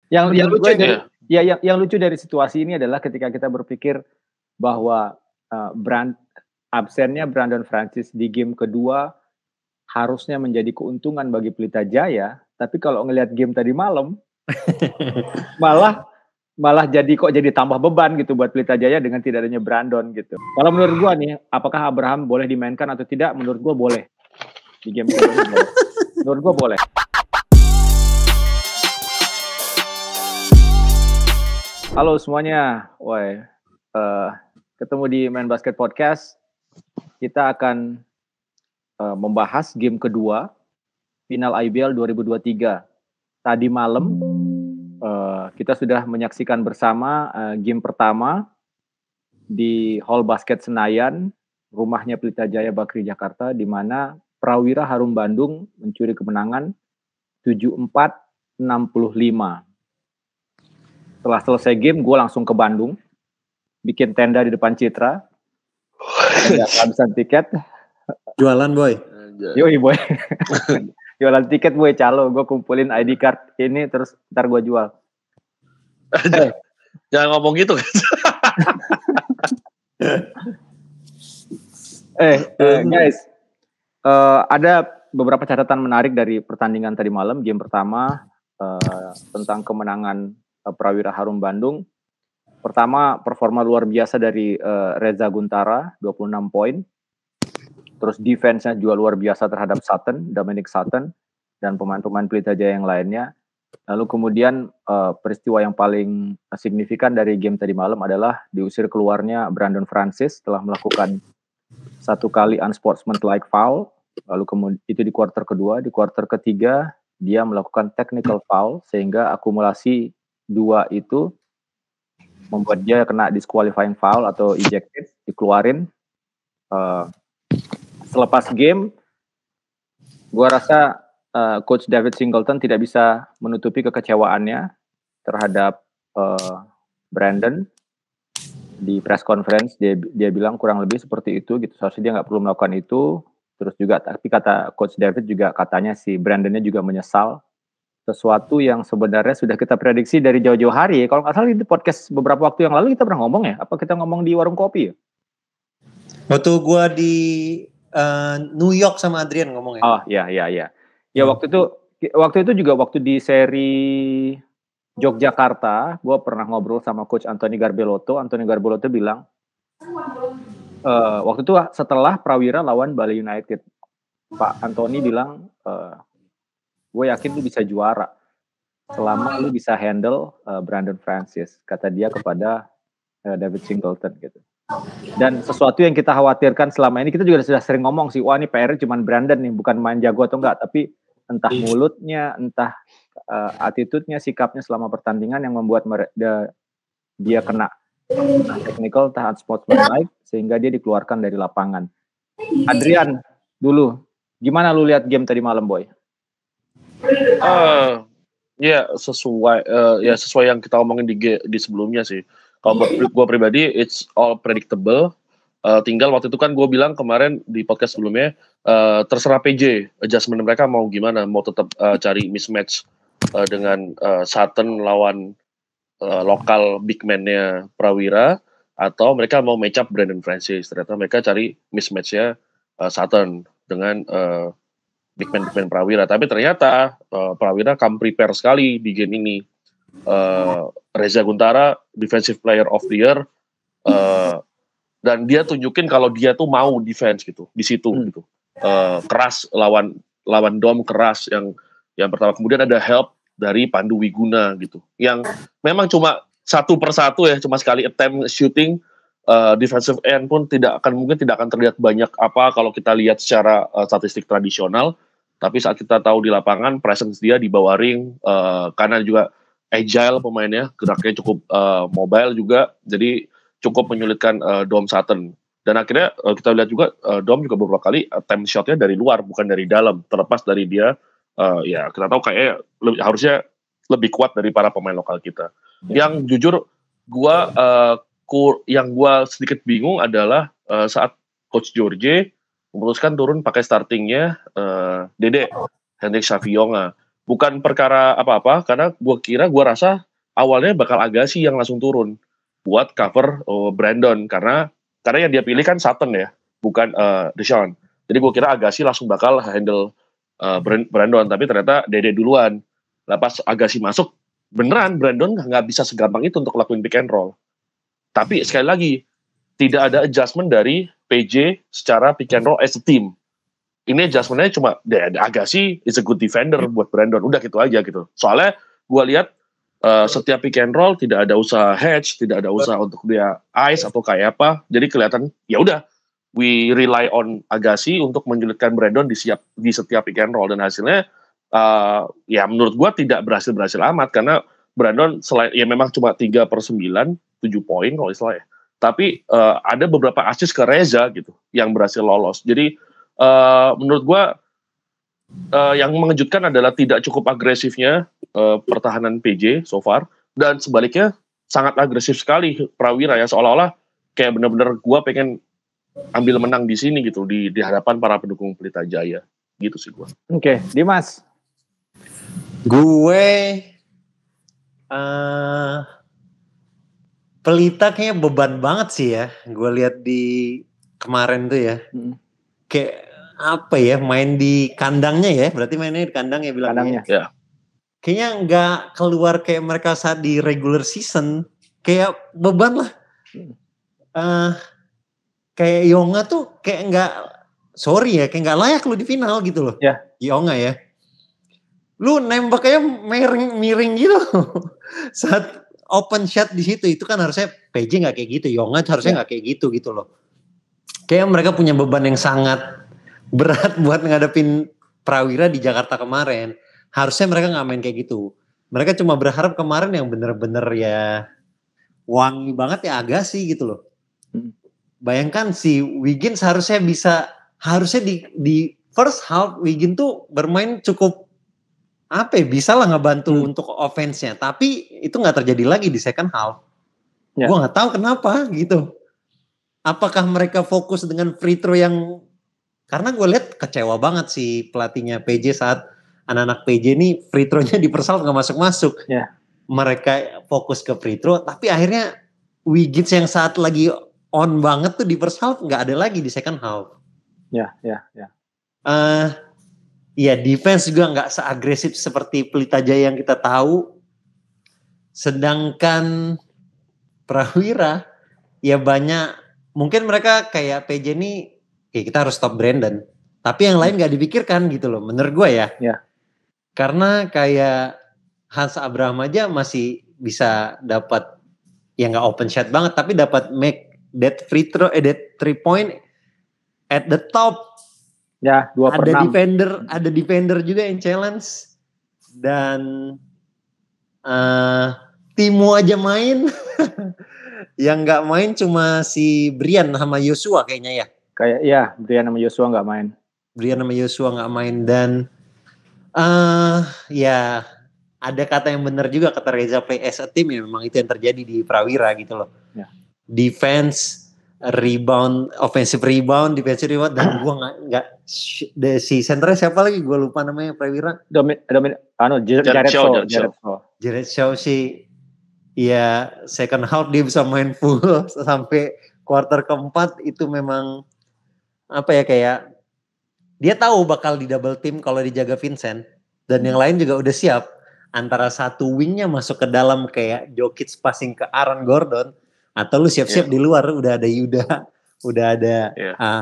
Yang Menurut lucu gue dari yang lucu dari situasi ini adalah ketika kita berpikir bahwa absennya Brandon Francis di game kedua harusnya menjadi keuntungan bagi Pelita Jaya, tapi kalau ngelihat game tadi malam malah jadi tambah beban gitu buat Pelita Jaya dengan tidak adanya Brandon gitu. Kalau menurut gua nih, apakah Abraham boleh dimainkan atau tidak? Menurut gua boleh. Di game kedua ini boleh. Menurut gua boleh. Halo semuanya, ketemu di Main Basket Podcast. Kita akan membahas game kedua final IBL 2023. Tadi malam kita sudah menyaksikan bersama game pertama di Hall Basket Senayan, rumahnya Pelita Jaya Bakri Jakarta, di mana Prawira Harum Bandung mencuri kemenangan 74-65. Setelah selesai game, gue langsung ke Bandung, bikin tenda di depan Citra, kehabisan tiket. Jualan boy. Yoi boy. Jualan tiket boy, calo. Gue kumpulin ID card ini, terus ntar gue jual. Jangan ngomong gitu kan. Guys, ada beberapa catatan menarik dari pertandingan tadi malam. Game pertama tentang kemenangan Prawira Harum Bandung. Pertama, performa luar biasa dari Reza Guntara, 26 poin. Terus defense-nya juga luar biasa terhadap Dominic Sutton, dan pemain-pemain Pelita Jaya yang lainnya. Lalu kemudian peristiwa yang paling signifikan dari game tadi malam adalah diusir keluarnya Brandon Francis setelah melakukan satu kali unsportsmanlike foul. Lalu kemudian itu di kuarter kedua. Di kuarter ketiga dia melakukan technical foul sehingga akumulasi 2 itu membuat dia kena disqualifying foul atau ejected, dikeluarin. Selepas game, gua rasa Coach David Singleton tidak bisa menutupi kekecewaannya terhadap Brandon. Di press conference dia bilang kurang lebih seperti itu gitu. Seharusnya dia nggak perlu melakukan itu. Terus juga, tapi kata Coach David juga katanya si Brandonnya juga menyesal. Sesuatu yang sebenarnya sudah kita prediksi dari jauh-jauh hari. Kalau nggak salah di podcast beberapa waktu yang lalu kita pernah ngomong ya. Apa kita ngomong di warung kopi ya? Waktu gue di New York sama Adrian ngomong ya. Oh iya. Ya waktu itu juga waktu di seri Yogyakarta, gue pernah ngobrol sama Coach Anthony Garbelotto. Anthony Garbelotto bilang, waktu itu setelah Prawira lawan Bali United, Pak Anthony bilang, gue yakin lu bisa juara selama lu bisa handle Brandon Francis, kata dia kepada David Singleton gitu. Dan sesuatu yang kita khawatirkan selama ini, kita juga sudah sering ngomong sih, wah ini PR-nya cuma Brandon nih, bukan main jago atau enggak, tapi entah mulutnya, entah attitude-nya, sikapnya selama pertandingan yang membuat dia kena technical, entah unsportsmanlike, sehingga dia dikeluarkan dari lapangan. Adrian, dulu, gimana lu lihat game tadi malam, boy? Sesuai yang kita omongin di sebelumnya sih. Kalau buat gue pribadi, it's all predictable. Tinggal waktu itu kan gue bilang kemarin di podcast sebelumnya, terserah PJ, adjustment mereka mau gimana, mau tetap cari mismatch dengan Sutton lawan lokal big man-nya Prawira, atau mereka mau match up Brandon Francis. Ternyata mereka cari mismatch-nya Sutton dengan big man Prawira. Tapi ternyata Prawira come prepare sekali di game ini. Reza Guntara Defensive Player of the Year, dan dia tunjukin kalau dia tuh mau defense gitu di situ gitu. Keras lawan Dom, keras yang pertama. Kemudian ada help dari Pandu Wiguna gitu, yang memang cuma satu persatu ya, cuma sekali attempt shooting. Defensive end pun mungkin tidak akan terlihat banyak apa kalau kita lihat secara statistik tradisional. Tapi saat kita tahu di lapangan, presence dia di bawah ring, karena juga agile pemainnya, geraknya cukup mobile juga, jadi cukup menyulitkan Dom Sutton. Dan akhirnya kita lihat juga Dom juga beberapa kali attempt shotnya dari luar, bukan dari dalam. Terlepas dari dia, ya kita tahu kayaknya harusnya lebih kuat dari para pemain lokal kita. Yang jujur, yang gue sedikit bingung adalah saat Coach George memutuskan turun pakai startingnya Dede Hendrik Savionga. bukan perkara apa-apa, karena gue rasa awalnya bakal Agassi yang langsung turun buat cover Brandon, karena yang dia pilih kan Sutton ya, bukan Deshaun. Jadi gue kira Agassi langsung bakal handle Brandon, tapi ternyata Dede duluan. Lah pas Agassi masuk, beneran Brandon nggak bisa segampang itu untuk lakuin pick and roll. Tapi sekali lagi, tidak ada adjustment dari PJ secara pick and roll as a team. Ini adjustmentnya cuma Agassi is a good defender buat Brandon, udah gitu aja gitu. Soalnya gue lihat setiap pick and roll tidak ada usaha hedge, tidak ada usaha untuk dia ice atau kayak apa. Jadi kelihatan ya udah, we rely on Agassi untuk menyulitkan Brandon di setiap pick and roll, dan hasilnya ya menurut gue tidak berhasil amat, karena Brandon selain ya memang cuma 3/9 7 poin kalau istilahnya. Tapi ada beberapa assist ke Reza gitu yang berhasil lolos. Jadi menurut gue yang mengejutkan adalah tidak cukup agresifnya pertahanan PJ so far, dan sebaliknya sangat agresif sekali Prawira ya, seolah-olah kayak benar-benar gue pengen ambil menang di sini gitu di hadapan para pendukung Pelita Jaya gitu sih gue. Oke, Dimas. Gue Pelita kayaknya beban banget sih ya. Gue lihat di kemarin tuh ya. Kayak apa ya, main di kandangnya ya. Berarti mainnya di kandang ya bilangnya. Kandangnya. Ya. Kayaknya nggak keluar kayak mereka saat di regular season. Kayak beban lah. Kayak Yonga tuh kayak nggak, sorry ya, kayak nggak layak lu di final gitu loh. Ya. Yonga ya. Lu nembaknya miring gitu. Saat open shot di situ, itu kan harusnya PJ nggak kayak gitu, Yonga harusnya nggak kayak gitu loh. Kayak mereka punya beban yang sangat berat buat ngadepin Prawira di Jakarta kemarin. Harusnya mereka nggak main kayak gitu. Mereka cuma berharap kemarin yang bener-bener ya wangi banget ya Agassi gitu loh. Bayangkan si Wiggins harusnya di first half Wiggins tuh bermain cukup bisa lah ngebantu untuk offense-nya, tapi itu nggak terjadi lagi di second half. Gue nggak tahu kenapa gitu. Apakah mereka fokus dengan free throw yang, karena gue lihat kecewa banget si pelatihnya PJ saat anak-anak PJ ini free throw-nya di first half nggak masuk-masuk. Mereka fokus ke free throw, tapi akhirnya Wiggins yang saat lagi on banget tuh di first half nggak ada lagi di second half. Ya defense juga nggak seagresif seperti Pelita Jaya yang kita tahu. Sedangkan Prawira ya banyak, mungkin mereka kayak PJ ini kita harus stop Brandon. Tapi yang lain nggak dipikirkan gitu loh menurut gue ya. Karena kayak Hans Abraham aja masih bisa dapat, ya nggak open shot banget, tapi dapat make that free throw, that 3 point at the top. Ya, 2/6. Ada defender juga yang challenge. Dan Timo aja main. Yang gak main cuma si Brian sama Yosua kayaknya ya. Brian sama Yosua gak main. Dan ya ada kata yang benar juga, kata Reza, play as a team ya, memang itu yang terjadi di Prawira gitu loh. Defense, rebound, offensive rebound, defensive rebound, dan gue nggak si senternya siapa lagi, gue lupa namanya Prawira. Jared Shaw sih, ya second half dia bisa main full sampai quarter keempat, itu memang apa ya, kayak dia tahu bakal di double team kalau dijaga Vincent, dan yang lain juga udah siap. Antara satu wingnya masuk ke dalam kayak Jokic passing ke Aaron Gordon, atau lu siap-siap di luar udah ada Yuda, udah ada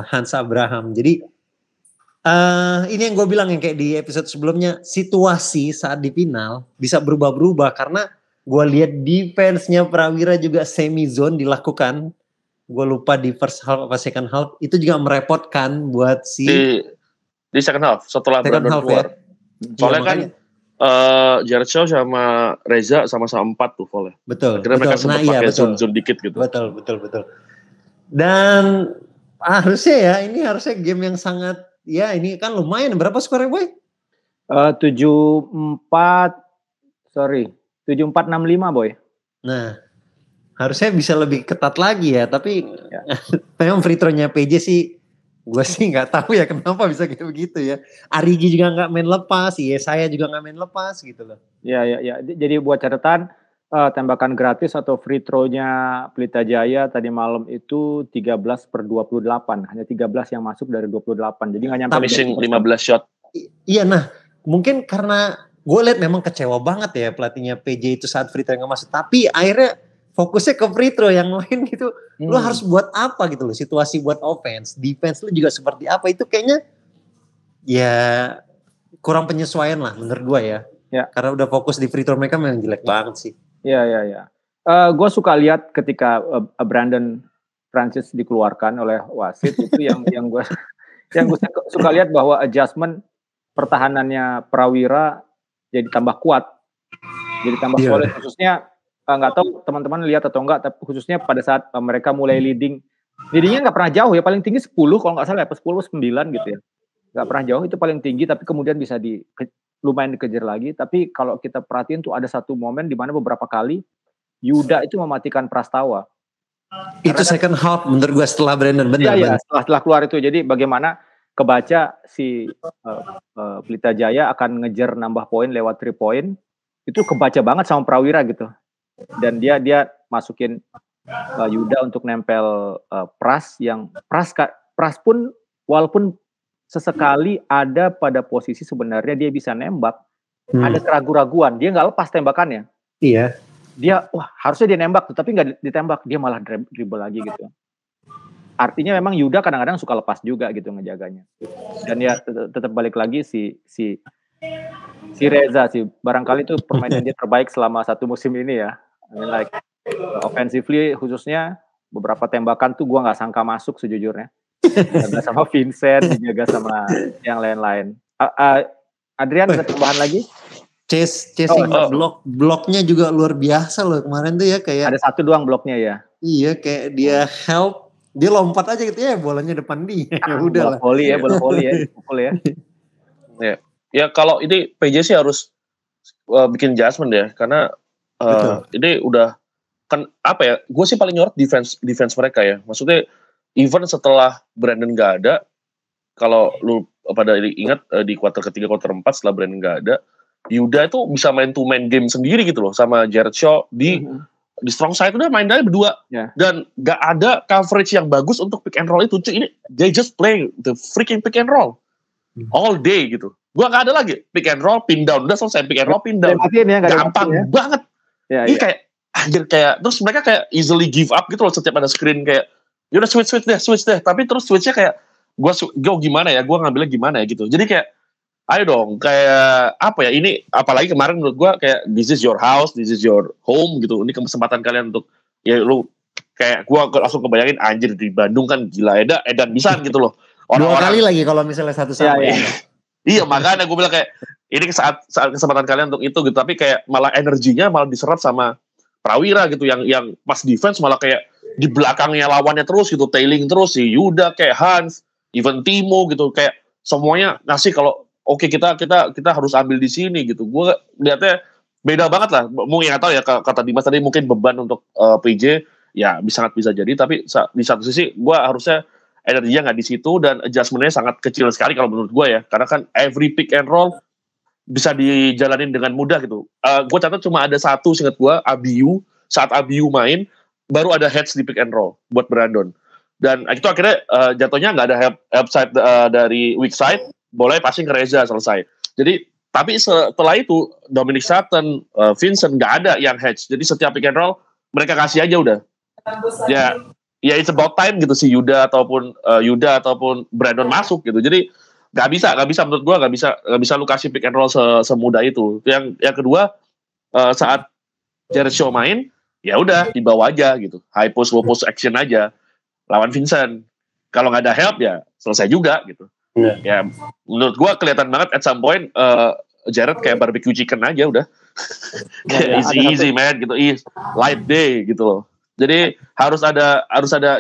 Hans Abraham. Jadi ini yang gue bilang yang kayak di episode sebelumnya, situasi saat di final bisa berubah-berubah karena gue lihat defense-nya Prawira juga semi zone dilakukan. Gue lupa di first half apa second half, itu juga merepotkan buat di second half setelah Brandon keluar. Soalnya kan Jared Shaw sama Reza sama-sama 4 tuh foul-nya. Betul. Akhirnya mereka sempat pakai zoom dikit gitu. Betul. Dan harusnya game yang sangat, ya ini kan lumayan. Berapa skornya Boy? 7-4 7-4-6-5 Boy. Nah, harusnya bisa lebih ketat lagi ya. Tapi memang free throw-nya PJ sih Gue sih nggak tahu ya kenapa bisa kayak begitu ya. Arigi juga nggak main lepas, saya juga nggak main lepas gitu loh. Ya. Jadi buat catatan, tembakan gratis atau free throw-nya Pelita Jaya tadi malam itu 13/28. Hanya 13 yang masuk dari 28. Jadi nggak nyampe Missing 15 shot. Iya, nah mungkin karena gue lihat memang kecewa banget ya pelatihnya PJ itu saat free throw nggak masuk. Tapi akhirnya fokusnya ke free throw, yang lain gitu. Lu harus buat apa gitu loh, situasi buat offense, defense lu juga seperti apa, itu kayaknya ya kurang penyesuaian lah menurut gua ya. Karena udah fokus di free throw mereka memang jelek banget sih. Iya. Gue suka lihat ketika Brandon Francis dikeluarkan oleh wasit itu yang gue suka lihat bahwa adjustment pertahanannya Prawira jadi tambah kuat, jadi tambah solid, khususnya nggak tahu teman-teman lihat atau enggak, tapi khususnya pada saat mereka mulai leadingnya nggak pernah jauh ya, paling tinggi 10 kalau nggak salah ya, 10-9 gitu ya, nggak pernah jauh, itu paling tinggi, tapi kemudian bisa lumayan dikejar lagi. Tapi kalau kita perhatiin tuh ada satu momen di mana beberapa kali Yuda itu mematikan Prastawa. Itu second half menurut gue setelah Brandon benar. Iya, setelah keluar itu. Jadi bagaimana kebaca si Pelita Jaya akan ngejar nambah poin lewat 3 point, itu kebaca banget sama Prawira gitu. Dan dia masukin Yuda untuk nempel Pras, yang Pras pun walaupun sesekali ada pada posisi sebenarnya dia bisa nembak, ada keraguan-raguan, dia nggak lepas tembakannya. Iya. Dia harusnya dia nembak tuh, tapi nggak ditembak, dia malah dribble lagi gitu. Artinya memang Yuda kadang-kadang suka lepas juga gitu ngejaganya. Dan ya tetap balik lagi si Reza sih, barangkali itu permainan dia terbaik selama 1 musim ini ya. I mean like offensively khususnya beberapa tembakan tuh gue nggak sangka masuk sejujurnya. Dijaga sama Vincent, dijaga sama yang lain-lain. Adrian ada tambahan lagi? Chasing bloknya juga luar biasa loh kemarin tuh ya, kayak ada 1 doang bloknya ya. Iya, kayak dia help, dia lompat aja gitu ya, bolanya depan dia. Ya udah lah. Bola voli ya, dipukul ya. Ya kalau ini PJ sih harus bikin adjustment ya, karena ini udah kan apa ya, gue sih paling nyorot defense mereka ya. Maksudnya even setelah Brandon gak ada, kalau lu pada ingat di kuarter ketiga, kuarter 4 setelah Brandon gak ada, Yuda itu bisa main to main game sendiri gitu loh sama Jared Shaw di strong side, udah main dari berdua dan gak ada coverage yang bagus untuk pick and roll itu. Ini they just play the freaking pick and roll all day gitu. Gua gak ada lagi pick and roll pin down, udah selesai pick and roll pin down, gampang banget. Ini kayak anjir, kayak terus mereka kayak easily give up gitu loh setiap ada screen, kayak yaudah switch deh, tapi terus switchnya kayak gue gimana ya, gue ngambilnya gimana ya gitu. Jadi kayak ayo dong, kayak apa ya, ini apalagi kemarin menurut gue kayak this is your house, this is your home gitu, ini kesempatan kalian untuk ya lu, kayak gue langsung kebayangin anjir di Bandung kan gila edan bisa gitu loh. 2 kali lagi kalau misalnya 1 sama. Iya makanya gue bilang kayak ini saat kesempatan kalian untuk itu gitu, tapi kayak malah energinya malah diserap sama Prawira gitu, yang pas defense malah kayak di belakangnya lawannya terus gitu, tailing terus, si Yuda kayak Hans, even Timo gitu, kayak semuanya ngasih kalau oke, kita harus ambil di sini gitu. Gue lihatnya beda banget lah. Mungkin nggak tahu ya, kata Dimas tadi mungkin beban untuk PJ ya sangat bisa jadi, tapi di satu sisi gue harusnya energinya nggak di situ dan adjustmentnya sangat kecil sekali kalau menurut gue ya, karena kan every pick and roll bisa dijalanin dengan mudah gitu. Gue catat cuma ada 1 seingat gue, Abiu, saat Abiu main baru ada heads di pick and roll buat Brandon, dan itu akhirnya jatuhnya nggak ada help side dari weak side, boleh passing ke Reza, selesai. Jadi tapi setelah itu Dominic Sutton, Vincent nggak ada yang hedge, jadi setiap pick and roll mereka kasih aja udah. Ya it's about time gitu si Yuda ataupun Brandon masuk gitu. Jadi nggak bisa menurut gue nggak bisa lu kasih pick and roll semudah itu. Yang kedua, saat Jared Shaw main, ya udah dibawa aja gitu, high post low post action aja lawan Vincent. Kalau nggak ada help ya selesai juga gitu. Ya menurut gue kelihatan banget at some point Jared kayak barbecue chicken aja udah. Kayak easy man gitu, light day gitu loh. Jadi harus ada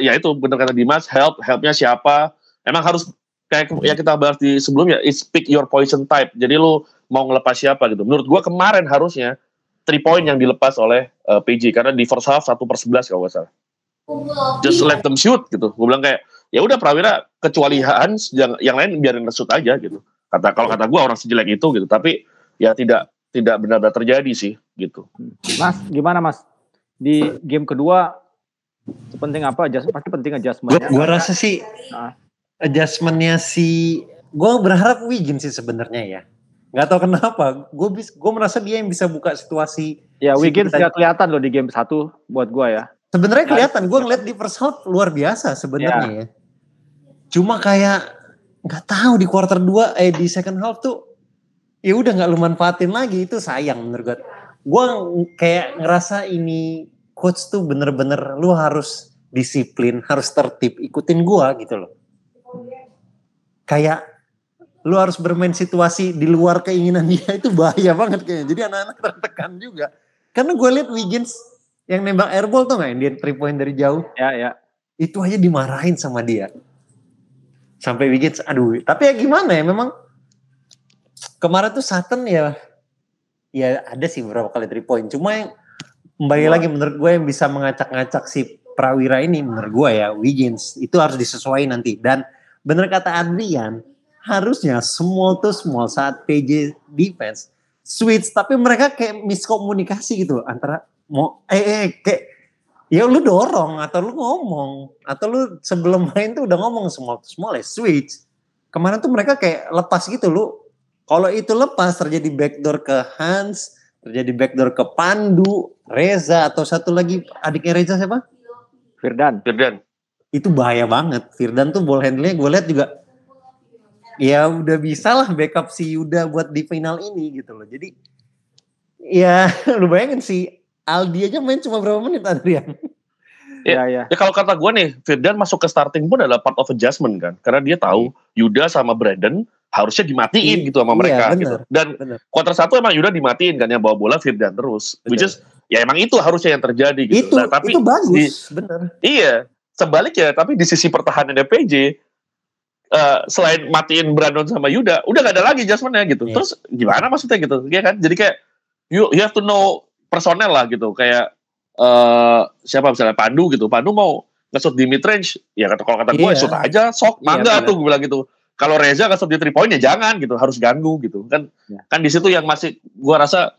ya itu benar kata Dimas, helpnya siapa. Emang harus kayak ya kita bahas di sebelumnya, it's pick your poison type. Jadi lu mau ngelepas siapa gitu. Menurut gua kemarin harusnya 3 point yang dilepas oleh PJ, karena di first half 1/11 kalau nggak salah. Just let them shoot gitu. Gue bilang kayak ya udah Prawira kecuali Hans yang lain biarin shoot aja gitu. Kalau kata gue orang sejelek itu gitu, tapi ya tidak benar-benar terjadi sih gitu. Mas, gimana Mas? Di game kedua sepenting apa? Pasti penting adjustment-nya. Gue rasa sih adjustment-nya gue berharap Wiggins sih sebenarnya ya. Gak tau kenapa, gue merasa dia yang bisa buka situasi. Ya Wiggins gak kelihatan loh di game 1 buat gue ya. Sebenarnya kelihatan, gue ngeliat di first half luar biasa sebenarnya ya. Cuma kayak nggak tahu di quarter 2 di second half tuh ya udah nggak lu manfaatin lagi, itu sayang menurut gue. Gue kayak ngerasa ini coach tuh bener-bener lu harus disiplin, harus tertib, ikutin gue gitu loh. Kayak lu harus bermain situasi di luar keinginan dia, itu bahaya banget kayaknya. Jadi anak-anak tertekan juga. Karena gue liat Wiggins yang nembak airball tuh gak yang dia 3 point dari jauh. Ya. Itu aja dimarahin sama dia. Sampai Wiggins, aduh. Tapi ya gimana ya, memang kemarin tuh Sutton ya ada sih beberapa kali 3 point. Cuma yang kembali lagi menurut gue yang bisa mengacak-ngacak si Prawira ini menurut gue ya Wiggins. Itu harus disesuaikan nanti. Dan bener kata Adrian, harusnya small to small saat PJ defense switch, tapi mereka kayak miskomunikasi gitu antara mau kayak ya lu dorong atau lu ngomong atau lu sebelum main tuh udah ngomong small to small ya switch. Kemarin tuh mereka kayak lepas gitu, lu kalau itu lepas terjadi backdoor ke Hans, terjadi backdoor ke Pandu, Reza atau satu lagi adiknya Reza siapa? Firdan. Itu bahaya banget. Firdan tuh ball handle-nya gue lihat juga ya udah bisa lah backup si Yuda buat di final ini gitu loh. Jadi ya lu bayangin sih Aldi aja main cuma berapa menit Adrian. Ya kalau kata gue nih, Firdan masuk ke starting pun adalah part of adjustment kan. Karena dia tahu Yuda sama Brandon harusnya dimatiin gitu sama mereka gitu. Dan quarter 1 emang Yuda dimatiin kan, yang bawa bola Firdan terus. Which is ya emang itu harusnya yang terjadi gitu. Itu bagus, bener. Iya, sebaliknya tapi di sisi pertahanan PJ selain matiin Brandon sama Yuda, udah gak ada lagi adjustmentnya gitu. Terus gimana maksudnya gitu, ya kan? Jadi kayak you have to know personel lah gitu. Kayak siapa misalnya Pandu gitu. Pandu mau nge-shoot di mid range, ya kalau kata gue shoot aja, sok mangga tuh gue bilang gitu. Kalau Reza nge-shoot di 3 point ya jangan gitu, harus ganggu gitu. Kan di situ yang masih gue rasa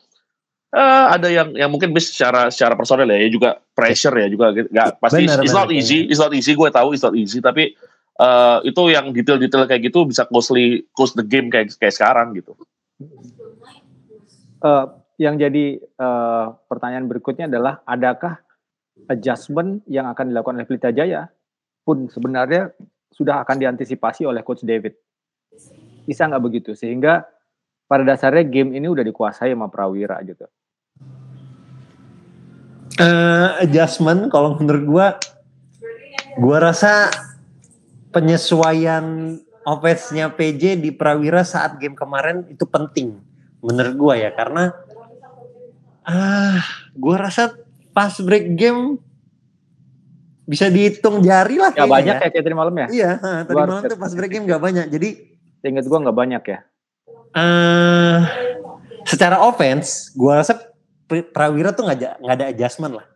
ada yang mungkin secara personel ya juga pressure ya juga nggak pasti. It's not easy, gue tahu it's not easy, tapi itu yang detail-detail kayak gitu bisa close the game kayak sekarang gitu. Yang jadi pertanyaan berikutnya adalah adakah adjustment yang akan dilakukan oleh Pelita Jaya pun sebenarnya sudah akan diantisipasi oleh Coach David? Bisa nggak begitu? Sehingga pada dasarnya game ini udah dikuasai sama Prawira gitu. Adjustment kalau menurut gue rasa penyesuaian offense-nya PJ di Prawira saat game kemarin itu penting menurut gue ya, karena gue rasa pas break game bisa dihitung jari lah. Gak banyak ya kayak tadi malam ya? Iya, tadi malam tuh pas break game gak banyak. Jadi ingat gue gak banyak ya. Secara offense gue rasa Prawira tuh gak ada adjustment lah.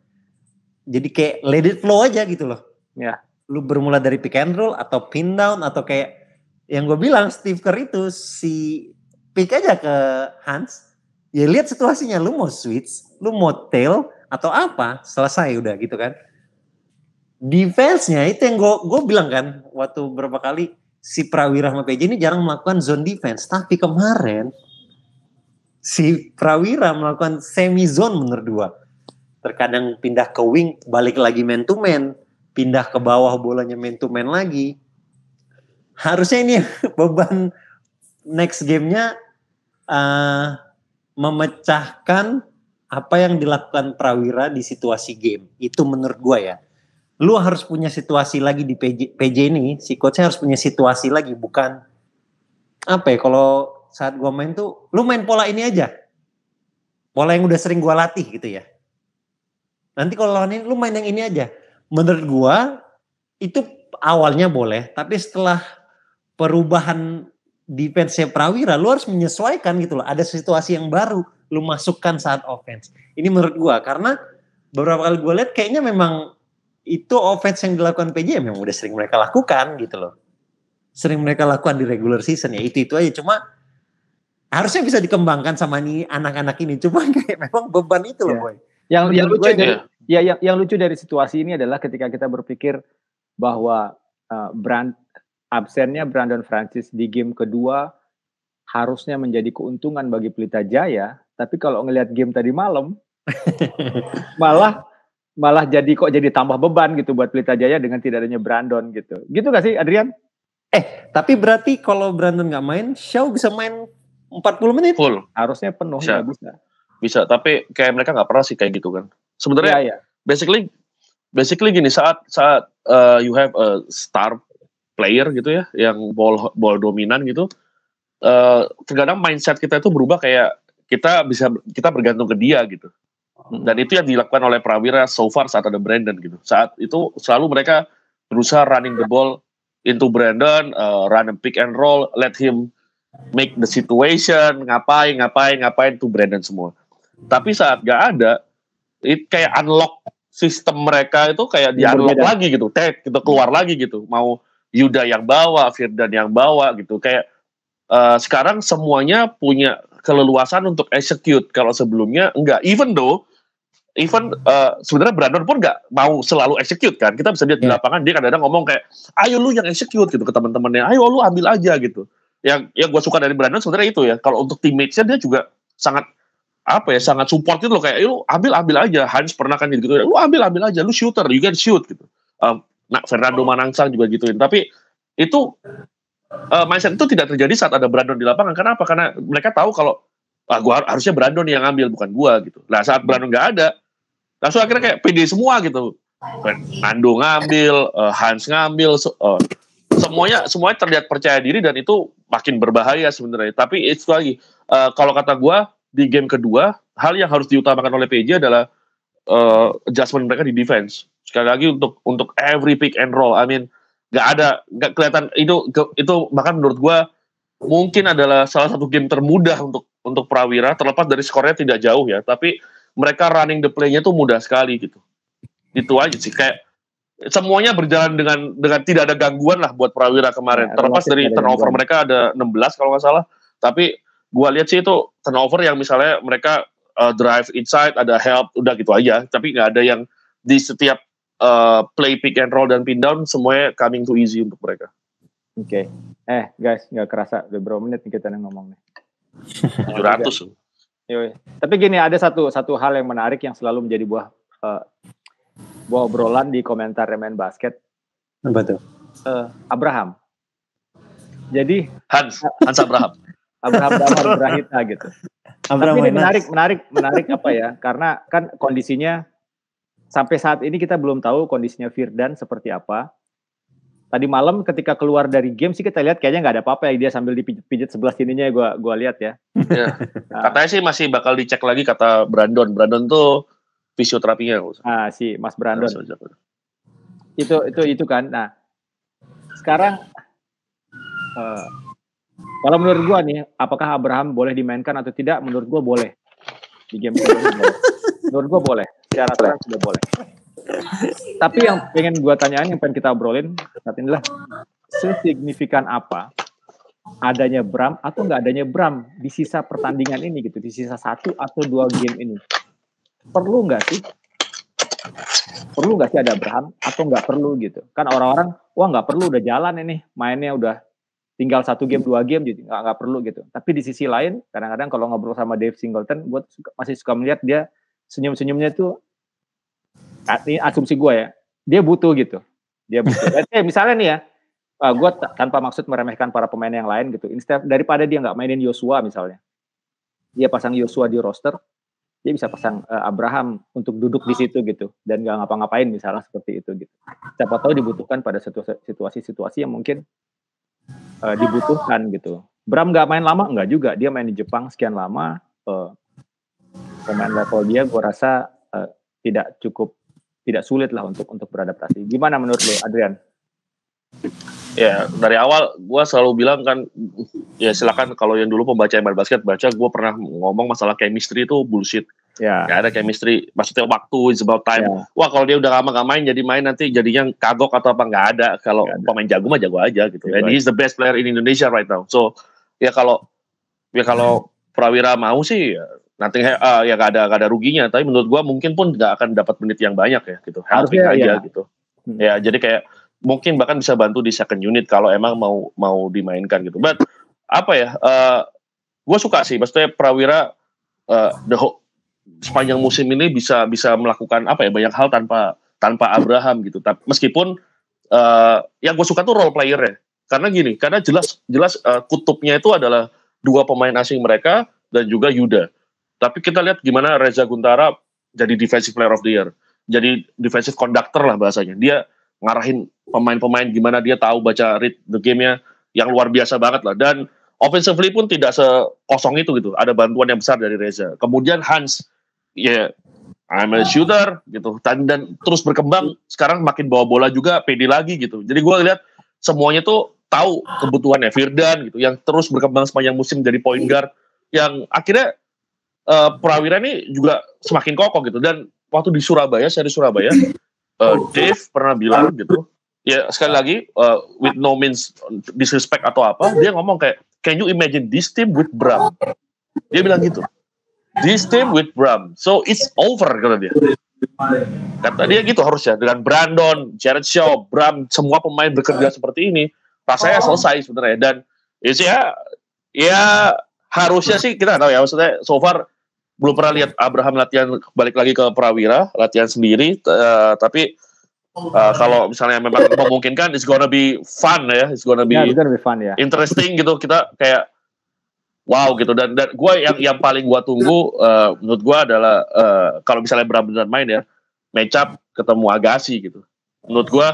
Jadi kayak let it flow aja gitu loh. Ya. Lu bermula dari pick and roll atau pin down atau kayak yang gue bilang Steve Kerr itu si pick aja ke Hans. Ya lihat situasinya, lu mau switch, lu mau tail atau apa, selesai udah gitu kan. Defense-nya itu yang gue bilang kan waktu beberapa kali si Prawira sama PJ ini jarang melakukan zone defense, tapi kemarin si Prawira melakukan semi zone menurut gue. Terkadang pindah ke wing, balik lagi man to man, pindah ke bawah bolanya man to man lagi. Harusnya ini beban next game-nya memecahkan apa yang dilakukan Prawira di situasi game. Itu menurut gue ya. Lu harus punya situasi lagi di PJ ini, si coachnya harus punya situasi lagi, bukan apa ya, kalau saat gue main tuh, lu main pola ini aja. Pola yang udah sering gue latih gitu ya. Nanti kalau lawan ini, lu main yang ini aja. Menurut gue, itu awalnya boleh, tapi setelah perubahan defense-nya Prawira, lu harus menyesuaikan gitu loh. Ada situasi yang baru, lu masukkan saat offense. Ini menurut gue, karena beberapa kali gue lihat kayaknya memang itu offense yang dilakukan PJ memang udah sering mereka lakukan gitu loh. Sering mereka lakukan di regular season ya itu aja. Cuma harusnya bisa dikembangkan sama nih anak-anak ini. Cuma kayak memang beban itu loh, Boy. Yang lucu dari situasi ini adalah ketika kita berpikir bahwa absennya Brandon Francis di game kedua harusnya menjadi keuntungan bagi Pelita Jaya, tapi kalau ngelihat game tadi malam malah jadi tambah beban gitu buat Pelita Jaya dengan tidak adanya Brandon gitu. Gitu gak sih Adrian? Tapi berarti kalau Brandon nggak main, Shaw bisa main 40 menit? Full. Harusnya penuh bisa. Bisa. Bisa, tapi kayak mereka nggak pernah sih kayak gitu kan. Sebenarnya basically gini, saat you have a star player gitu ya, yang ball dominan gitu, terkadang mindset kita itu berubah kayak kita bergantung ke dia gitu. Dan itu yang dilakukan oleh Prawira so far saat ada Brandon gitu. Saat itu selalu mereka berusaha running the ball into Brandon, run and pick and roll, let him make the situation, ngapain to Brandon semua. Tapi saat gak ada, itu kayak unlock sistem mereka itu kayak di unlock lagi gitu, kita keluar lagi gitu. Mau Yuda yang bawa, Firdan yang bawa gitu. Kayak sekarang semuanya punya keleluasan untuk execute. Kalau sebelumnya enggak. Even sebenarnya Brandon pun nggak mau selalu execute kan. Kita bisa lihat di lapangan dia kadang-kadang ngomong kayak, ayo lu yang execute gitu ke teman-temannya, ayo lu ambil aja gitu. Yang gue suka dari Brandon sebenarnya itu ya. Kalau untuk teammates-nya dia juga sangat support gitu loh, kayak lu ambil aja. Hans pernah kan gitu, lu ambil aja, lu shooter, you can shoot gitu. Fernando Manansang juga gituin. Tapi itu mindset itu tidak terjadi saat ada Brandon di lapangan. Kenapa? Karena mereka tahu kalau harusnya Brandon yang ngambil bukan gua gitu. Nah saat Brandon nggak ada, langsung akhirnya kayak pede semua gitu. Nando ngambil, Hans ngambil, semuanya terlihat percaya diri dan itu makin berbahaya sebenarnya. Tapi itu lagi, kalau kata gua di game kedua, hal yang harus diutamakan oleh PJ adalah adjustment mereka di defense. Sekali lagi untuk every pick and roll, I mean nggak kelihatan itu bahkan menurut gua mungkin adalah salah satu game termudah untuk Prawira, terlepas dari skornya tidak jauh ya, tapi mereka running the play-nya tuh mudah sekali gitu. Itu aja sih, kayak semuanya berjalan dengan tidak ada gangguan lah buat Prawira kemarin. Terlepas dari turnover mereka ada 16 kalau nggak salah, tapi gua lihat sih itu turnover yang misalnya mereka drive inside, ada help, udah gitu aja, tapi nggak ada yang di setiap play pick and roll dan pin down semuanya coming too easy untuk mereka. Oke. Guys, nggak kerasa udah berapa menit nih kita ngomong nih. 700. Tapi gini, ada satu hal yang menarik yang selalu menjadi buah obrolan di komentar Main Basket. Apa tuh? Abraham. Jadi Hans Abraham. Abraham Damar Brahita gitu. Tapi ini menarik apa ya? Karena kan kondisinya sampai saat ini kita belum tahu kondisinya Firdan seperti apa. Tadi malam ketika keluar dari game sih kita lihat kayaknya nggak ada apa-apa ya, dia sambil dipijit sebelah sininya gue lihat ya. Katanya sih masih bakal dicek lagi kata Brandon. Brandon tuh fisioterapinya. Si Mas Brandon. Itu kan. Nah sekarang kalau menurut gue nih, apakah Abraham boleh dimainkan atau tidak? Menurut gue boleh di game ini. Menurut gue boleh. Secara aturan sudah boleh. Tapi yang pengen gue tanyain, yang pengen kita obrolin saat ini adalah sesignifikan apa adanya Bram atau nggak adanya Bram di sisa pertandingan ini gitu, di sisa 1 atau 2 game ini. Perlu nggak sih ada Bram atau nggak perlu gitu? Kan orang-orang, wah nggak perlu, udah jalan ini, mainnya udah tinggal 1 game 2 game jadi nggak perlu gitu. Tapi di sisi lain, kadang-kadang kalau ngobrol sama Dave Singleton, gue masih suka melihat dia senyum-senyumnya tuh. Ini asumsi gue ya, dia butuh gitu. Misalnya nih ya, gue tanpa maksud meremehkan para pemain yang lain gitu. Instead daripada dia nggak mainin Yosua misalnya, dia pasang Yosua di roster, dia bisa pasang Abraham untuk duduk di situ gitu dan nggak ngapa-ngapain misalnya seperti itu gitu. Siapa tahu dibutuhkan pada situasi-situasi yang mungkin dibutuhkan gitu. Bram nggak main lama, nggak juga. Dia main di Jepang sekian lama, pemain level dia, gue rasa tidak sulit lah untuk beradaptasi. Gimana menurut lo, Adrian? Ya, dari awal gue selalu bilang kan, ya silakan kalau yang dulu pembaca Main Basket baca, gue pernah ngomong masalah chemistry itu bullshit. Ya. Gak ada chemistry, maksudnya waktu is about time. Ya. Wah kalau dia udah lama gak main, jadi main nanti jadinya kagok atau apa, gak ada. Kalau pemain jago mah jago aja gitu. And he's the best player in Indonesia right now. So ya kalau Prawira mau sih nanti ya gak ada ruginya. Tapi menurut gua mungkin pun gak akan dapat menit yang banyak ya gitu. Helping aja gitu. Ya jadi kayak mungkin bahkan bisa bantu di second unit kalau emang mau dimainkan gitu. But apa ya? Gue suka sih, maksudnya Prawira sepanjang musim ini bisa melakukan apa ya, banyak hal tanpa Abraham gitu. Tapi meskipun yang gue suka tuh role player ya. Karena jelas kutubnya itu adalah dua pemain asing mereka dan juga Yuda. Tapi kita lihat gimana Reza Guntara jadi defensive player of the year. Jadi defensive conductor lah bahasanya. Dia ngarahin pemain-pemain gimana dia tahu baca read the game-nya yang luar biasa banget lah. Dan offensively pun tidak sekosong itu gitu. Ada bantuan yang besar dari Reza. Kemudian Hans, I'm a shooter gitu. Dan terus berkembang. Sekarang makin bawa bola juga, pede lagi gitu. Jadi gue lihat semuanya tuh tahu kebutuhannya. Firdan gitu, yang terus berkembang sepanjang musim jadi point guard. Yang akhirnya Prawira ini juga semakin kokoh gitu. Dan waktu di Surabaya, Dave pernah bilang gitu. Ya sekali lagi, with no means disrespect atau apa, dia ngomong kayak, can you imagine this team with Bram? Dia bilang gitu. This team with Bram. So it's over, kata dia. Kata dia gitu harusnya. Dengan Brandon, Jared Shaw, Bram, semua pemain bekerja seperti ini. Rasanya selesai sebenarnya. Dan ya harusnya sih, kita nggak tahu ya. Maksudnya so far, belum pernah lihat Abraham latihan balik lagi ke Prawira. Latihan sendiri. Tapi kalau misalnya memang memungkinkan, it's gonna be fun ya, it's gonna be fun ya, interesting gitu. Kita kayak wow gitu. Dan gue yang paling gue tunggu menurut gue adalah kalau misalnya benar-benar main ya, match up ketemu Agassi gitu. Menurut gue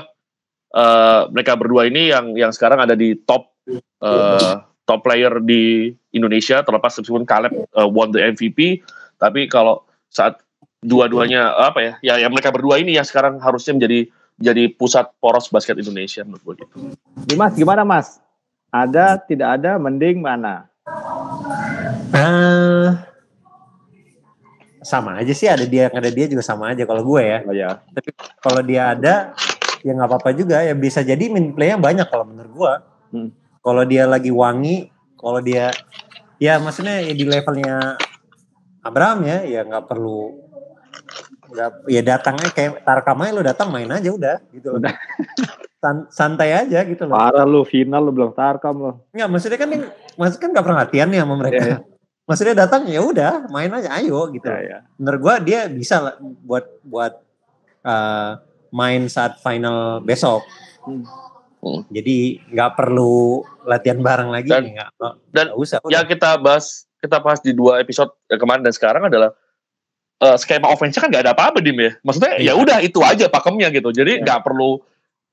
mereka berdua ini yang sekarang ada di top player di Indonesia, terlepas meskipun Caleb won the MVP, tapi kalau saat dua-duanya apa ya yang mereka berdua ini yang sekarang harusnya menjadi pusat poros basket Indonesia menurut gue gitu. Dimas, gimana Mas? Ada, tidak ada, mending mana? Sama aja sih, ada dia juga sama aja kalau gue ya. Oh ya. Tapi kalau dia ada ya nggak apa-apa juga ya, bisa jadi min play-nya banyak kalau menurut gue. Kalau dia lagi wangi, kalau dia ya maksudnya ya di levelnya Abraham ya nggak perlu. Ya datangnya kayak Tarkam aja, lo datang main aja udah gitu loh. Santai aja gitu loh. Parah lu, final lu belum Tarkam lo. Enggak, maksudnya kan gak pernah latihan nih sama mereka. Yeah. Maksudnya datang ya udah main aja, ayo gitu. Yeah. Menurut gua dia bisa buat main saat final besok. Jadi nggak perlu latihan bareng lagi. Dan usah. Yang kita bahas di 2 episode kemarin dan sekarang adalah skema offense kan nggak ada apa-apa Dim ya. Maksudnya ya udah itu aja pakemnya gitu. Jadi nggak perlu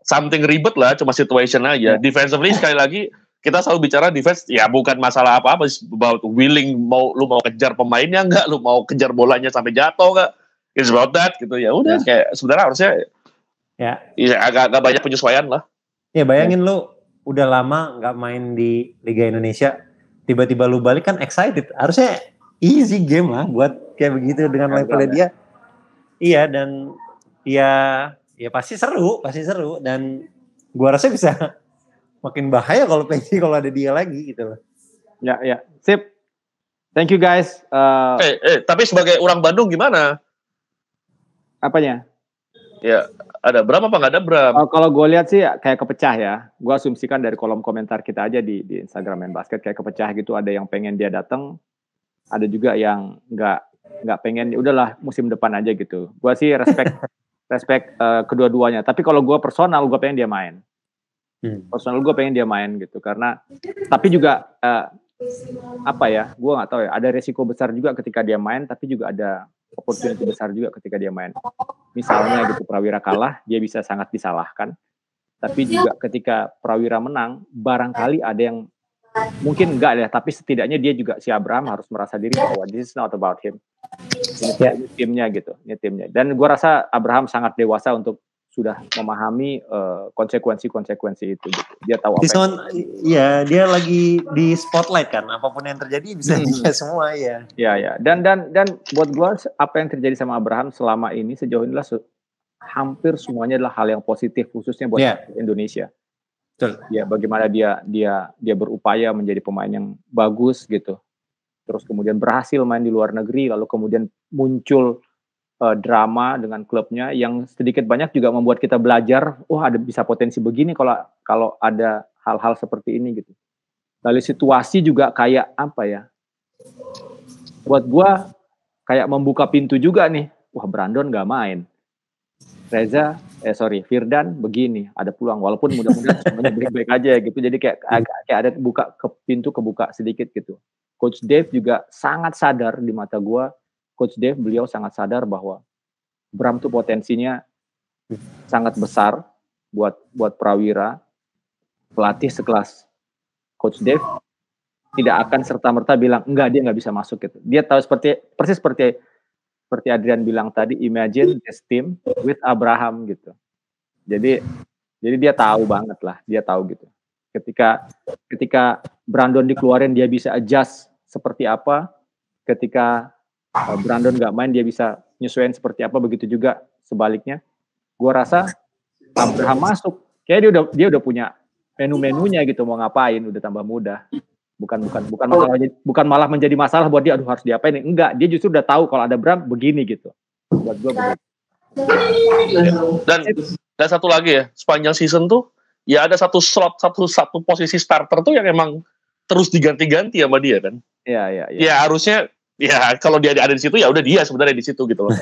something ribet lah, cuma situation aja. Defensively sekali lagi kita selalu bicara defense ya bukan masalah apa-apa, about willing, lu mau kejar pemainnya nggak, lu mau kejar bolanya sampai jatuh nggak, it's about that gitu ya. Udah kayak sebenarnya harusnya ya agak banyak penyesuaian lah. Ya bayangin lu udah lama nggak main di Liga Indonesia, tiba-tiba lu balik kan excited. Harusnya easy game lah buat kayak begitu dengan levelnya dia. Iya, dan ya pasti seru dan gua rasa bisa makin bahaya kalau PJ kalau ada dia lagi gitu loh. Ya, sip. Thank you guys. Tapi sebagai orang Bandung gimana? Apanya? Ya, ada Bram apa nggak ada Bram? Kalau gue lihat sih kayak kepecah ya. Gue asumsikan dari kolom komentar kita aja di Instagram Main Basket kayak kepecah gitu. Ada yang pengen dia datang, ada juga yang nggak pengen. Udahlah musim depan aja gitu. Gue sih respect kedua-duanya. Tapi kalau gue personal gue pengen dia main. Personal gue pengen dia main gitu karena. Tapi juga apa ya? Gue nggak tahu ya. Ada resiko besar juga ketika dia main. Tapi juga ada opportunity besar juga ketika dia main. Misalnya gitu Prawira kalah, dia bisa sangat disalahkan. Tapi juga ketika Prawira menang, barangkali ada yang mungkin enggak ya, tapi setidaknya dia juga si Abraham harus merasa diri bahwa this is not about him. Ini timnya gitu, ini timnya. Dan gue rasa Abraham sangat dewasa untuk sudah memahami konsekuensi-konsekuensi itu. Gitu. Dia tahu apa. Iya, dia lagi di spotlight kan. Apapun yang terjadi bisa dia semua ya. Iya. Dan buat gue apa yang terjadi sama Abraham selama ini sejauh inilah hampir semuanya adalah hal yang positif khususnya buat Indonesia. Betul. Ya, bagaimana dia berupaya menjadi pemain yang bagus gitu. Terus kemudian berhasil main di luar negeri, lalu kemudian muncul drama dengan klubnya yang sedikit banyak juga membuat kita belajar, ada bisa potensi begini kalau ada hal-hal seperti ini gitu. Lalu situasi juga kayak apa ya? Buat gua kayak membuka pintu juga nih. Brandon nggak main. Firdan begini, ada peluang walaupun mudah-mudahan semuanya baik-baik aja gitu. Jadi kayak ada pintu kebuka sedikit gitu. Coach Dave juga sangat sadar di mata gua. Coach Dave beliau sangat sadar bahwa Bram tuh potensinya sangat besar buat Prawira. Pelatih sekelas Coach Dave tidak akan serta-merta bilang enggak, dia nggak bisa masuk gitu. Dia tahu persis seperti Adrian bilang tadi, imagine this team with Abraham gitu. Jadi dia tahu banget lah, dia tahu gitu. Ketika Brandon dikeluarin dia bisa adjust seperti apa, ketika Brandon nggak main dia bisa nyesuaiin seperti apa, begitu juga sebaliknya. Gua rasa Abraham masuk, kayak dia udah punya menu-menunya gitu, mau ngapain udah tambah mudah. Bukan malah menjadi masalah buat dia, harus diapain. Enggak, dia justru udah tahu kalau ada Bram begini gitu. Buat gua begitu. Dan satu lagi ya, sepanjang season tuh ya ada satu slot, satu posisi starter tuh yang emang terus diganti-ganti sama dia kan. Iya. Ya harusnya ya kalau dia ada di situ ya udah dia sebenarnya di situ gitu loh.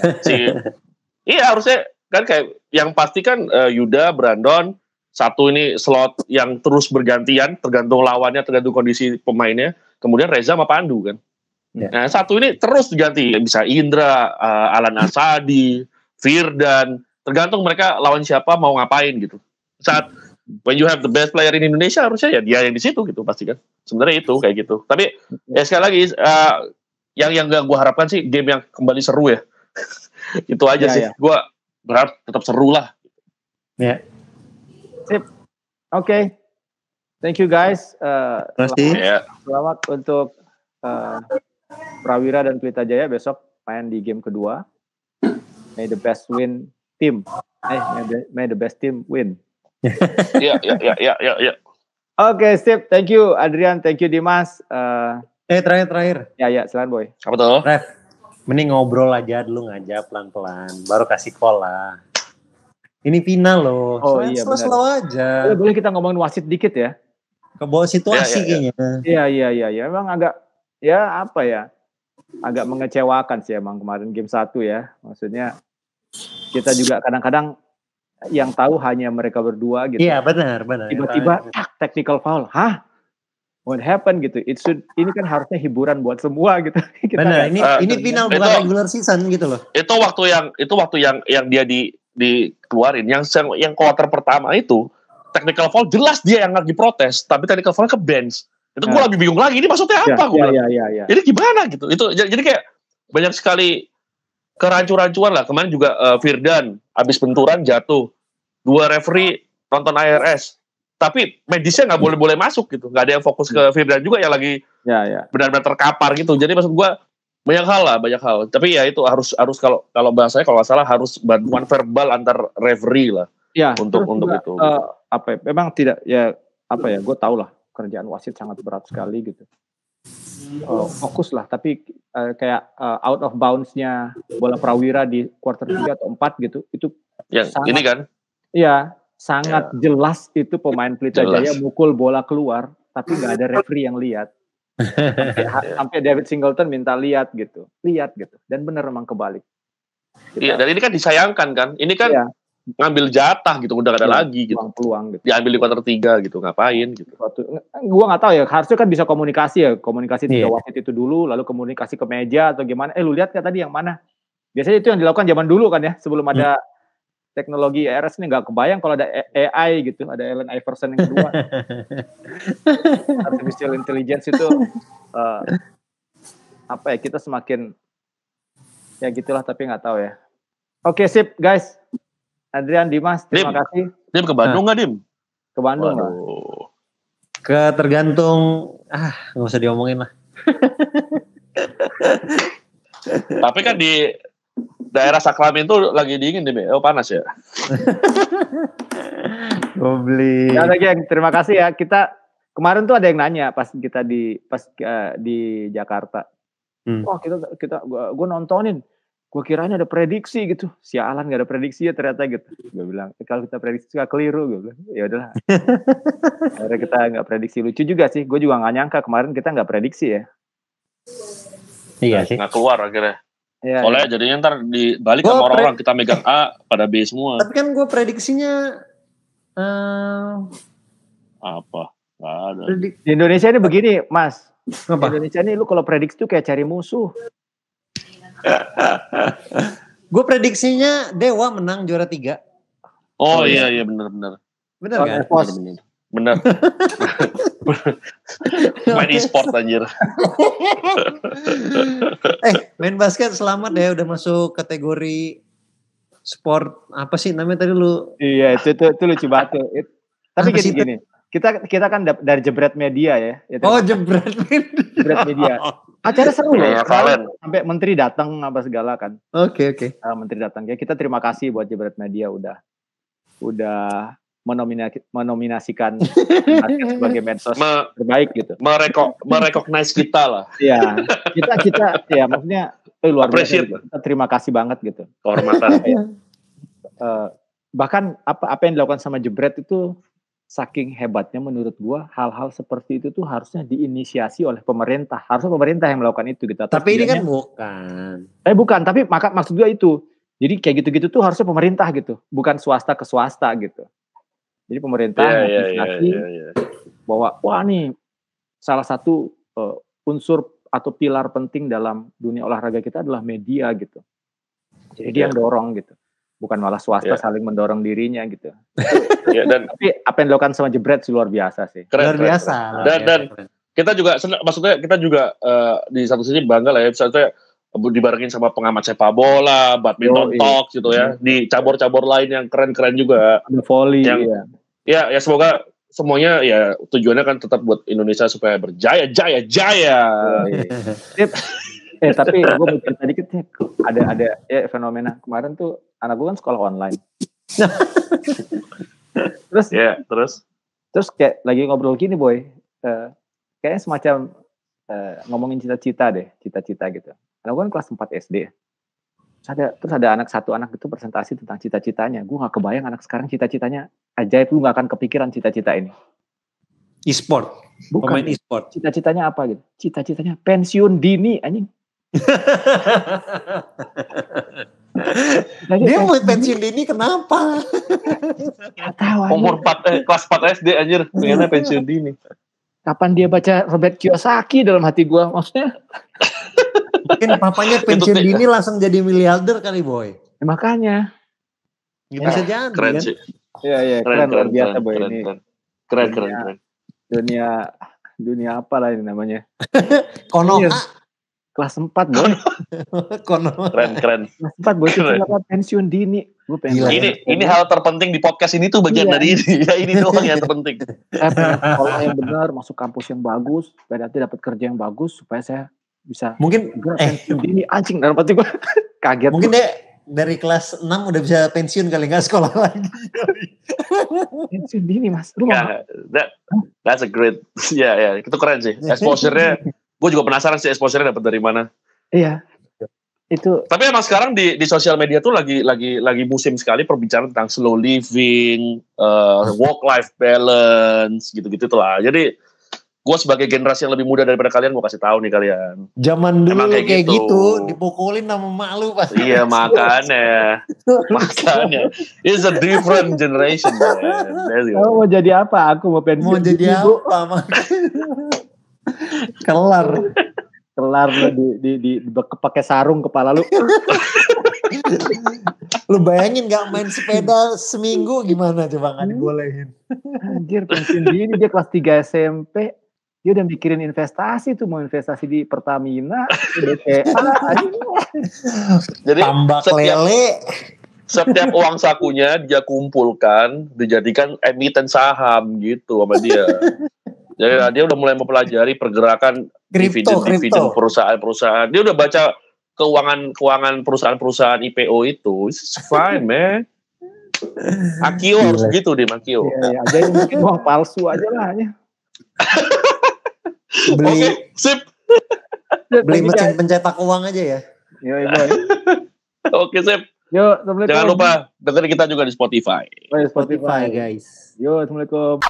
Iya harusnya kan kayak yang pasti kan Yuda, Brandon, satu ini slot yang terus bergantian tergantung lawannya, tergantung kondisi pemainnya. Kemudian Reza sama Pandu kan. Nah satu ini terus diganti, bisa Indra, Alan Asadi, Firdan, tergantung mereka lawan siapa mau ngapain gitu. Saat when you have the best player in Indonesia harusnya ya dia yang di situ gitu pasti kan. Sebenarnya itu kayak gitu. Tapi ya sekali lagi yang gak gue harapkan sih game yang kembali seru ya. Itu aja sih. Gue berharap tetap seru lah. Ya. Sip. Oke. Thank you guys. Selamat untuk Prawira dan Pelita Jaya besok main di game kedua. May the best win team. May the best team win. Iya. Oke, sip. Thank you Adrian, thank you Dimas. Terakhir. Ya, silakan Boy. Apa tuh? Ref, mending ngobrol aja dulu, ngajak pelan-pelan, baru kasih call lah. Ini final loh. Slow aja. Boleh kita ngomongin wasit dikit ya? Ke bawah situasi kayaknya. Iya. Emang agak agak mengecewakan sih emang kemarin game 1 ya. Maksudnya kita juga kadang-kadang yang tahu hanya mereka berdua gitu. Iya, benar. Tiba-tiba technical foul. Hah? What happened gitu? Ini kan harusnya hiburan buat semua gitu. Benar, ini final bukan regular season gitu loh. Itu waktu yang dia dikeluarin, yang kuarter pertama itu technical foul jelas dia yang lagi protes, tapi technical foul ke bench. Itu gue lebih bingung lagi, ini maksudnya apa? Iya. Ini gimana gitu? Itu jadi kayak banyak sekali kerancu-rancuan lah. Kemarin juga Firdan abis benturan jatuh, 2 referee nonton IRS. Tapi medisnya nggak boleh masuk gitu, nggak ada yang fokus ke Firdan juga yang lagi benar-benar terkapar gitu. Jadi maksud gue banyak hal. Tapi ya itu harus kalau bahasanya kalau nggak salah harus bantuan verbal antar referee lah. Ya, untuk juga, itu. Memang tidak gue tau lah kerjaan wasit sangat berat sekali gitu. Fokus lah, tapi kayak out of bounds-nya bola Prawira di quarter 3 atau 4 gitu, itu yang sangat, ini kan? Iya. Sangat jelas itu pemain Pelita Jaya mukul bola keluar, tapi nggak ada referee yang lihat. Sampai David Singleton minta lihat gitu, dan bener emang kebalik. Iya, dan ini kan disayangkan kan, ini kan ngambil jatah gitu, udah gak ada lagi gitu. Peluang gitu. Diambil di kuarter 3 gitu, ngapain gitu. Gua nggak tahu ya, harusnya kan bisa komunikasi 3 wasit itu dulu, lalu komunikasi ke meja atau gimana. Lu lihat kan tadi yang mana? Biasanya itu yang dilakukan zaman dulu kan ya, sebelum ada teknologi IRS ini nggak kebayang kalau ada AI gitu, ada Allen Iverson yang kedua. Artificial intelligence itu kita semakin ya gitulah, tapi nggak tahu ya. Oke, sip guys. Adrian, Dimas, terima kasih. Dim ke Bandung nggak Dim? Ke Bandung lah. Tergantung, nggak usah diomongin lah. Tapi kan di daerah Saklamin tuh lagi dingin Dim. Oh panas ya? Gobli. Ya, geng, terima kasih ya. Kita kemarin tuh ada yang nanya pas kita di Jakarta. Wah gue nontonin. Gue kirain ada prediksi gitu. Sialan gak ada prediksi ya ternyata gitu. Gue bilang kalau kita prediksi gak keliru. Gue bilang ya udahlah. Akhirnya kita nggak prediksi. Lucu juga sih. Gue juga nggak nyangka kemarin kita nggak prediksi ya. Iya sih. Nggak keluar akhirnya. Ya, soalnya jadinya ntar dibalik sama orang-orang kita megang A pada B semua. Tapi kan gue prediksinya apa? Nggak ada. Di Indonesia ini begini, Mas. Apa? Di Indonesia ini lu kalau prediksi tuh kayak cari musuh. Gue prediksinya Dewa menang juara 3. Oh iya benar. Bener kan? Bener. Main e-sport anjir. Main basket selamat ya udah masuk kategori sport apa sih namanya tadi lu? Iya itu lucu banget. Tapi gini. Kita kan dari Jebret Media ya. Jebret Media. Acara seru loh. Ya, sampai menteri datang apa segala kan. Oke. Menteri datang ya. Kita terima kasih buat Jebret Media udah menominasikan sebagai medsos terbaik gitu. Merecognize kita lah. Iya. Kita ya maksudnya luar biasa. Gitu. Kita terima kasih banget gitu. Kehormatan. Bahkan apa yang dilakukan sama Jebret itu saking hebatnya menurut gua, hal-hal seperti itu tuh harusnya diinisiasi oleh pemerintah. Harusnya pemerintah yang melakukan itu gitu. Tapi ini kan bukan. Bukan, tapi maksud gua itu. Jadi kayak gitu-gitu tuh harusnya pemerintah gitu, bukan swasta ke swasta gitu. Jadi pemerintah menginisiasi bahwa wah nih salah satu unsur atau pilar penting dalam dunia olahraga kita adalah media gitu. Jadi dia yang dorong gitu. Bukan malah swasta saling mendorong dirinya gitu. Dan tapi apa yang dilakukan sama Jebret luar biasa sih. Luar biasa. Dan kita juga maksudnya kita juga di satu sisi bangga lah ya, misalnya dibarengin sama pengamat sepak bola, badminton talk gitu ya, di cabur-cabur lain yang keren-keren juga. Ada volley. Ya semoga semuanya ya tujuannya kan tetap buat Indonesia supaya berjaya. Tapi gue mau cerita dikit nih, ada fenomena kemarin tuh anak gue kan sekolah online. terus kayak lagi ngobrol gini boy, kayaknya semacam ngomongin cita-cita gitu. Anak gue kan kelas 4 SD. Terus ada satu anak itu presentasi tentang cita-citanya. Gue gak kebayang anak sekarang cita-citanya ajaib, lu gak akan kepikiran cita-cita ini. E-sport. Bukan. Pemain e-sport. Cita-citanya apa gitu? Cita-citanya pensiun dini anjing. Dia mau pensiun dini kenapa? Umur kelas 4 SD anjir, pengennya pensiun dini. Kapan dia baca Robert Kiyosaki dalam hati gue, maksudnya? Mungkin papanya pensiun dini langsung jadi miliarder kali boy. Makanya. Bisa jadi keren kan? Sih. Iya keren luar biasa boy keren, ini. Keren. Dunia apa lah ini namanya? Konoha. Kelas 4 boy. Konoha. Keren. Kelas 4 boy itu pensiun dini. Gue pengen. Ini hal terpenting di podcast ini tuh bagian dari ini. Ya ini doang yang terpenting. Saya pengen sekolah yang benar, masuk kampus yang bagus, supaya nanti dapat kerja yang bagus, supaya saya bisa mungkin pensiun dini anjing dalam hati gue kaget. Mungkin deh dari kelas 6 udah bisa pensiun kali nggak sekolah lagi. Pensiun dini mas. That's a great. Ya itu keren sih. Exposure-nya gue juga penasaran sih exposure-nya dapat dari mana. Iya. Itu. Tapi emang sekarang di sosial media tuh lagi musim sekali perbicaraan tentang slow living, work life balance gitu-gitu tuh lah. Jadi gue sebagai generasi yang lebih muda daripada kalian mau kasih tahu nih kalian. Zaman dulu kayak gitu, dipukulin sama mak lu pas. Iya makanya. It's a different generation. Mau jadi apa? Aku mau pensiun. Mau jadi apa? Kelar lu di pakai sarung kepala lu. Lu bayangin gak main sepeda seminggu gimana coba gak dibolehin. Anjir pensiun dini dia kelas 3 SMP. Dia udah mikirin investasi tuh, mau investasi di Pertamina, BCA, jadi tambak lele. Setiap uang sakunya dia kumpulkan, dijadikan emiten saham gitu sama dia. Jadi dia udah mulai mempelajari pergerakan dividen perusahaan-perusahaan. Dia udah baca keuangan perusahaan-perusahaan IPO itu. It's fine, man. Akio harus gitu deh, Akio. Iya, aja mungkin uang palsu aja lah ya. Oke, sip. Beli mesin pencetak uang aja ya. Iya. Oke, sip. Yo, assalamualaikum. Jangan lupa dengerin kita juga di Spotify. Spotify guys. Yo, assalamualaikum.